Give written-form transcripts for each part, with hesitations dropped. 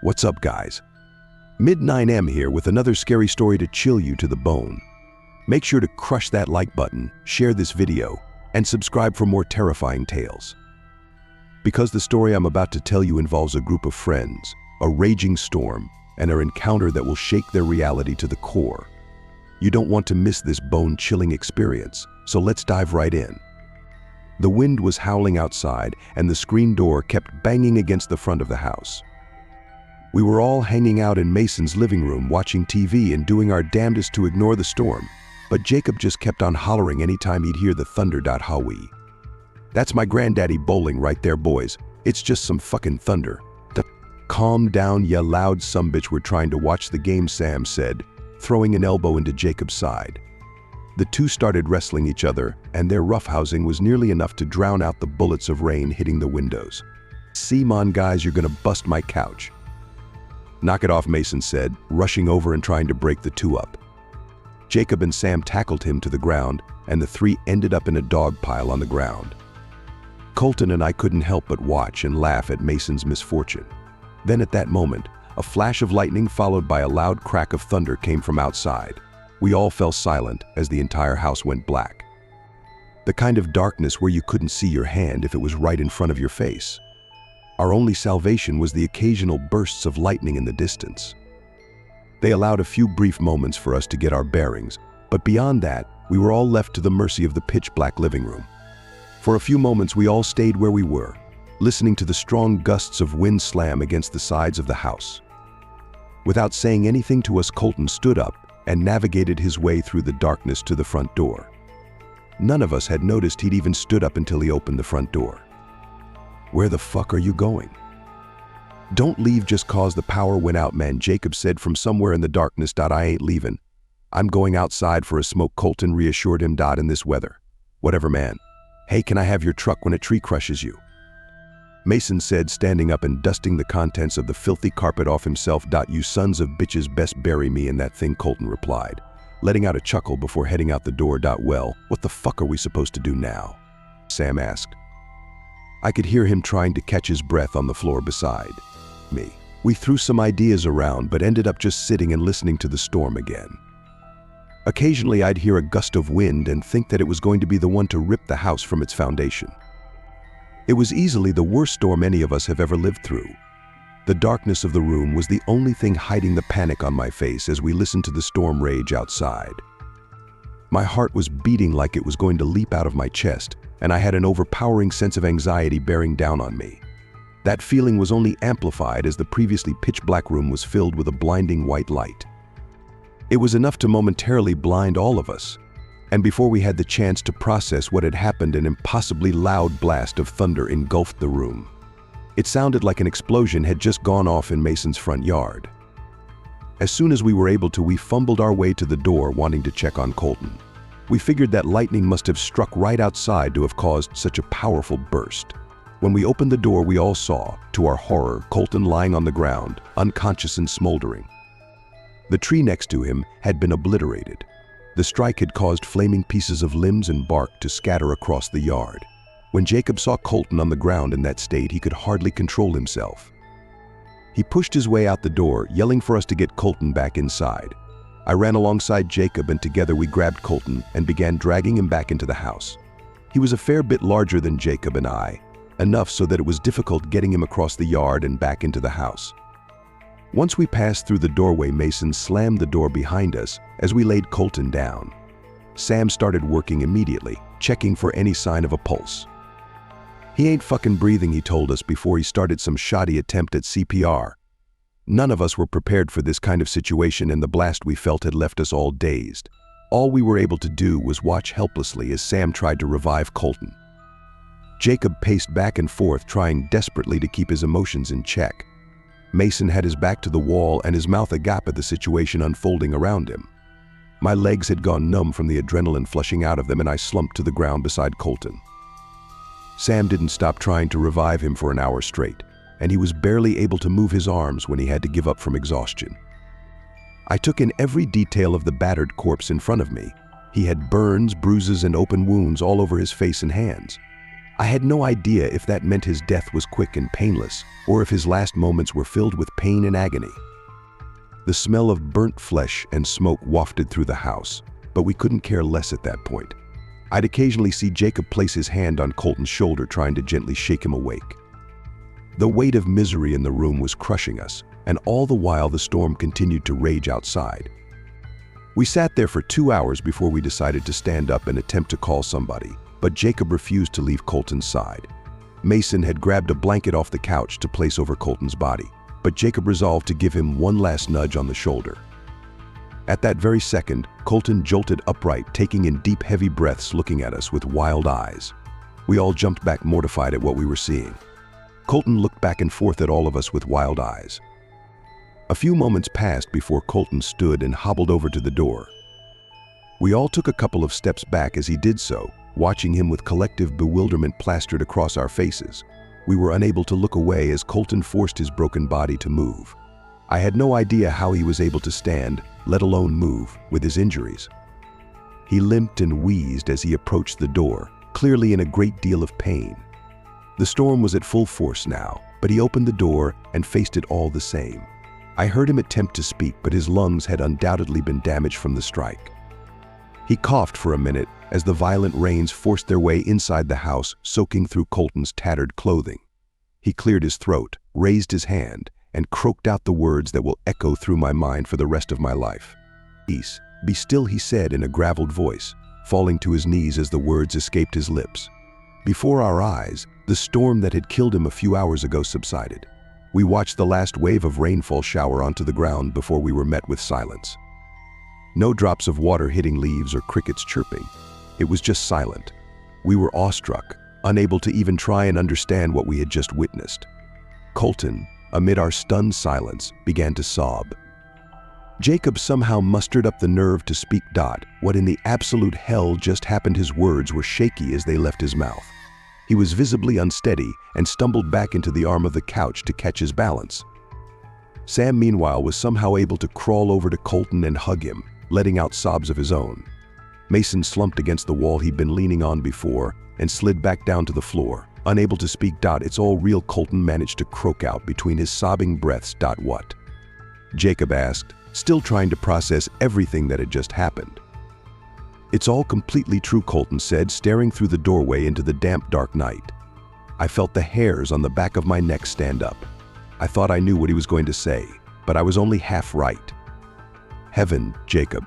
What's up, guys? Mid9M here with another scary story to chill you to the bone. Make sure to crush that like button, share this video, and subscribe for more terrifying tales. Because the story I'm about to tell you involves a group of friends, a raging storm, and an encounter that will shake their reality to the core. You don't want to miss this bone-chilling experience, so let's dive right in. The wind was howling outside, and the screen door kept banging against the front of the house. We were all hanging out in Mason's living room watching TV and doing our damnedest to ignore the storm, but Jacob just kept on hollering anytime he'd hear the thunder. Howie. That's my granddaddy bowling right there, boys. It's just some fucking thunder. Calm down, ya loud sumbitch, we're trying to watch the game, Sam said, throwing an elbow into Jacob's side. The two started wrestling each other, and their roughhousing was nearly enough to drown out the bullets of rain hitting the windows. "See, mon guys, you're gonna bust my couch." "Knock it off," Mason said, rushing over and trying to break the two up. Jacob and Sam tackled him to the ground, and the three ended up in a dog pile on the ground. Colton and I couldn't help but watch and laugh at Mason's misfortune. Then at that moment, a flash of lightning followed by a loud crack of thunder came from outside. We all fell silent as the entire house went black. The kind of darkness where you couldn't see your hand if it was right in front of your face. Our only salvation was the occasional bursts of lightning in the distance. They allowed a few brief moments for us to get our bearings, but beyond that, we were all left to the mercy of the pitch-black living room. For a few moments, we all stayed where we were, listening to the strong gusts of wind slam against the sides of the house. Without saying anything to us, Colton stood up and navigated his way through the darkness to the front door. None of us had noticed he'd even stood up until he opened the front door. "Where the fuck are you going?" "Don't leave just cause the power went out, man," Jacob said from somewhere in the darkness. "I ain't leaving. I'm going outside for a smoke," Colton reassured him. "In this weather." "Whatever, man. Hey, can I have your truck when a tree crushes you?" Mason said, standing up and dusting the contents of the filthy carpet off himself. "You sons of bitches best bury me in that thing," Colton replied, letting out a chuckle before heading out the door. "Well, what the fuck are we supposed to do now?" Sam asked. I could hear him trying to catch his breath on the floor beside me. We threw some ideas around, but ended up just sitting and listening to the storm again. Occasionally I'd hear a gust of wind and think that it was going to be the one to rip the house from its foundation. It was easily the worst storm any of us have ever lived through. The darkness of the room was the only thing hiding the panic on my face as we listened to the storm rage outside. My heart was beating like it was going to leap out of my chest, and I had an overpowering sense of anxiety bearing down on me. That feeling was only amplified as the previously pitch-black room was filled with a blinding white light. It was enough to momentarily blind all of us, and before we had the chance to process what had happened, an impossibly loud blast of thunder engulfed the room. It sounded like an explosion had just gone off in Mason's front yard. As soon as we were able to, we fumbled our way to the door, wanting to check on Colton. We figured that lightning must have struck right outside to have caused such a powerful burst. When we opened the door, we all saw, to our horror, Colton lying on the ground, unconscious and smoldering. The tree next to him had been obliterated. The strike had caused flaming pieces of limbs and bark to scatter across the yard. When Jacob saw Colton on the ground in that state, he could hardly control himself. He pushed his way out the door, yelling for us to get Colton back inside. I ran alongside Jacob, and together we grabbed Colton and began dragging him back into the house. He was a fair bit larger than Jacob and I, enough so that it was difficult getting him across the yard and back into the house. Once we passed through the doorway, Mason slammed the door behind us as we laid Colton down. Sam started working immediately, checking for any sign of a pulse. "He ain't fucking breathing," he told us before he started some shoddy attempt at CPR. None of us were prepared for this kind of situation, and the blast we felt had left us all dazed. All we were able to do was watch helplessly as Sam tried to revive Colton. Jacob paced back and forth, trying desperately to keep his emotions in check. Mason had his back to the wall and his mouth agape at the situation unfolding around him. My legs had gone numb from the adrenaline flushing out of them, and I slumped to the ground beside Colton. Sam didn't stop trying to revive him for an hour straight, and he was barely able to move his arms when he had to give up from exhaustion. I took in every detail of the battered corpse in front of me. He had burns, bruises, and open wounds all over his face and hands. I had no idea if that meant his death was quick and painless, or if his last moments were filled with pain and agony. The smell of burnt flesh and smoke wafted through the house, but we couldn't care less at that point. I'd occasionally see Jacob place his hand on Colton's shoulder, trying to gently shake him awake. The weight of misery in the room was crushing us, and all the while the storm continued to rage outside. We sat there for 2 hours before we decided to stand up and attempt to call somebody, but Jacob refused to leave Colton's side. Mason had grabbed a blanket off the couch to place over Colton's body, but Jacob resolved to give him one last nudge on the shoulder. At that very second, Colton jolted upright, taking in deep, heavy breaths, looking at us with wild eyes. We all jumped back, mortified at what we were seeing. Colton looked back and forth at all of us with wild eyes. A few moments passed before Colton stood and hobbled over to the door. We all took a couple of steps back as he did so, watching him with collective bewilderment plastered across our faces. We were unable to look away as Colton forced his broken body to move. I had no idea how he was able to stand, let alone move, with his injuries. He limped and wheezed as he approached the door, clearly in a great deal of pain. The storm was at full force now, but he opened the door and faced it all the same. I heard him attempt to speak, but his lungs had undoubtedly been damaged from the strike. He coughed for a minute as the violent rains forced their way inside the house, soaking through Colton's tattered clothing. He cleared his throat, raised his hand, and croaked out the words that will echo through my mind for the rest of my life. "Peace, be still," he said in a graveled voice, falling to his knees as the words escaped his lips. Before our eyes, the storm that had killed him a few hours ago subsided. We watched the last wave of rainfall shower onto the ground before we were met with silence. No drops of water hitting leaves or crickets chirping. It was just silent. We were awestruck, unable to even try and understand what we had just witnessed. Colton, amid our stunned silence, began to sob. Jacob somehow mustered up the nerve to speak. What in the absolute hell just happened? His words were shaky as they left his mouth. He was visibly unsteady and stumbled back into the arm of the couch to catch his balance. Sam, meanwhile, was somehow able to crawl over to Colton and hug him, letting out sobs of his own. Mason slumped against the wall he'd been leaning on before and slid back down to the floor, unable to speak. "It's all real," Colton managed to croak out between his sobbing breaths. "What?" Jacob asked, still trying to process everything that had just happened. "It's all completely true," Colton said, staring through the doorway into the damp, dark night. I felt the hairs on the back of my neck stand up. I thought I knew what he was going to say, but I was only half right. "Heaven, Jacob.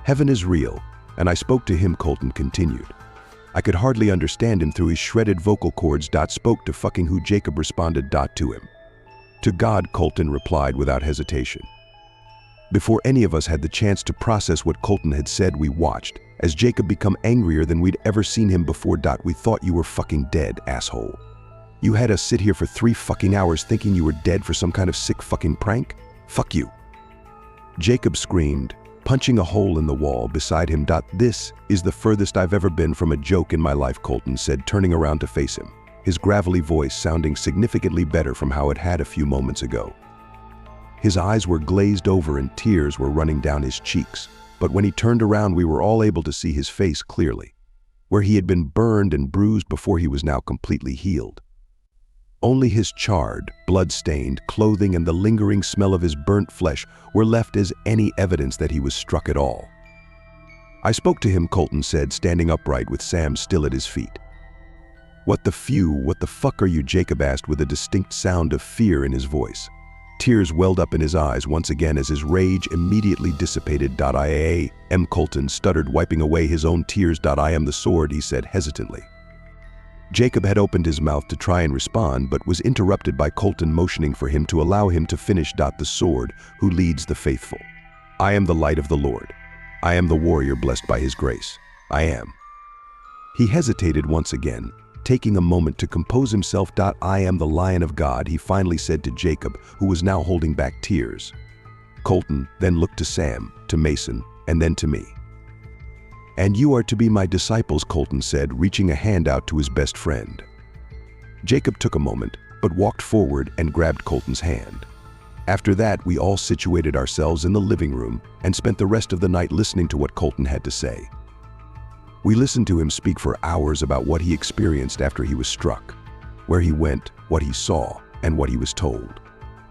Heaven is real, and I spoke to him," Colton continued. I could hardly understand him through his shredded vocal cords. "Spoke to fucking who?" Jacob responded. "To him." "To God," Colton replied without hesitation. Before any of us had the chance to process what Colton had said, we watched as Jacob become angrier than we'd ever seen him before. "We thought you were fucking dead, asshole. You had us sit here for 3 fucking hours thinking you were dead for some kind of sick fucking prank? Fuck you." Jacob screamed, punching a hole in the wall beside him. "This is the furthest I've ever been from a joke in my life," Colton said, turning around to face him, his gravelly voice sounding significantly better from how it had a few moments ago. His eyes were glazed over and tears were running down his cheeks, but when he turned around we were all able to see his face clearly. Where he had been burned and bruised before, he was now completely healed. Only his charred, blood-stained clothing and the lingering smell of his burnt flesh were left as any evidence that he was struck at all. "I spoke to him," Colton said, standing upright with Sam still at his feet. What the fuck are you?" Jacob asked with a distinct sound of fear in his voice. Tears welled up in his eyes once again as his rage immediately dissipated. Colton stuttered, wiping away his own tears. "I am the sword," he said hesitantly. Jacob had opened his mouth to try and respond, but was interrupted by Colton motioning for him to allow him to finish. "The sword who leads the faithful. I am the light of the Lord. I am the warrior blessed by his grace. I am." He hesitated once again, taking a moment to compose himself. "I am the Lion of God," he finally said to Jacob, who was now holding back tears. Colton then looked to Sam, to Mason, and then to me. "And you are to be my disciples," Colton said, reaching a hand out to his best friend. Jacob took a moment, but walked forward and grabbed Colton's hand. After that, we all situated ourselves in the living room and spent the rest of the night listening to what Colton had to say. We listened to him speak for hours about what he experienced after he was struck, where he went, what he saw, and what he was told.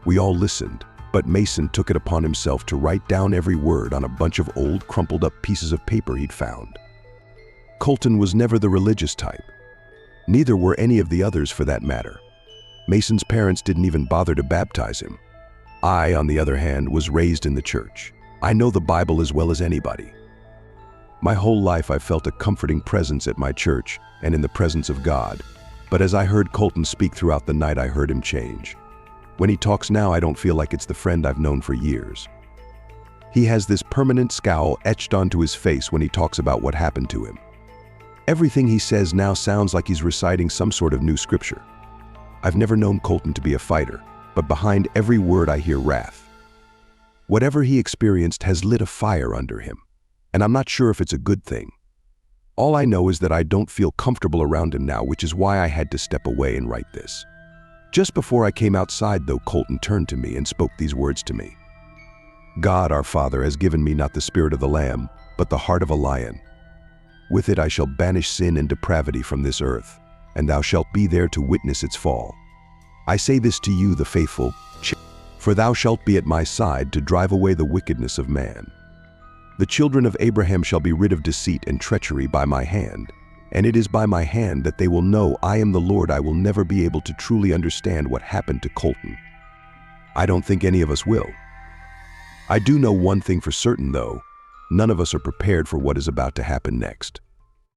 We all listened, but Mason took it upon himself to write down every word on a bunch of old, crumpled-up pieces of paper he'd found. Colton was never the religious type. Neither were any of the others, for that matter. Mason's parents didn't even bother to baptize him. I, on the other hand, was raised in the church. I know the Bible as well as anybody. My whole life I felt a comforting presence at my church and in the presence of God. But as I heard Colton speak throughout the night, I heard him change. When he talks now, I don't feel like it's the friend I've known for years. He has this permanent scowl etched onto his face when he talks about what happened to him. Everything he says now sounds like he's reciting some sort of new scripture. I've never known Colton to be a fighter, but behind every word I hear wrath. Whatever he experienced has lit a fire under him, and I'm not sure if it's a good thing. All I know is that I don't feel comfortable around him now, which is why I had to step away and write this. Just before I came outside, though, Colton turned to me and spoke these words to me. God, our Father, has given me not the spirit of the lamb, but the heart of a lion. With it I shall banish sin and depravity from this earth, and thou shalt be there to witness its fall. I say this to you, the faithful, for thou shalt be at my side to drive away the wickedness of man. The children of Abraham shall be rid of deceit and treachery by my hand, and it is by my hand that they will know I am the Lord. I will never be able to truly understand what happened to Colton. I don't think any of us will. I do know one thing for certain, though. None of us are prepared for what is about to happen next.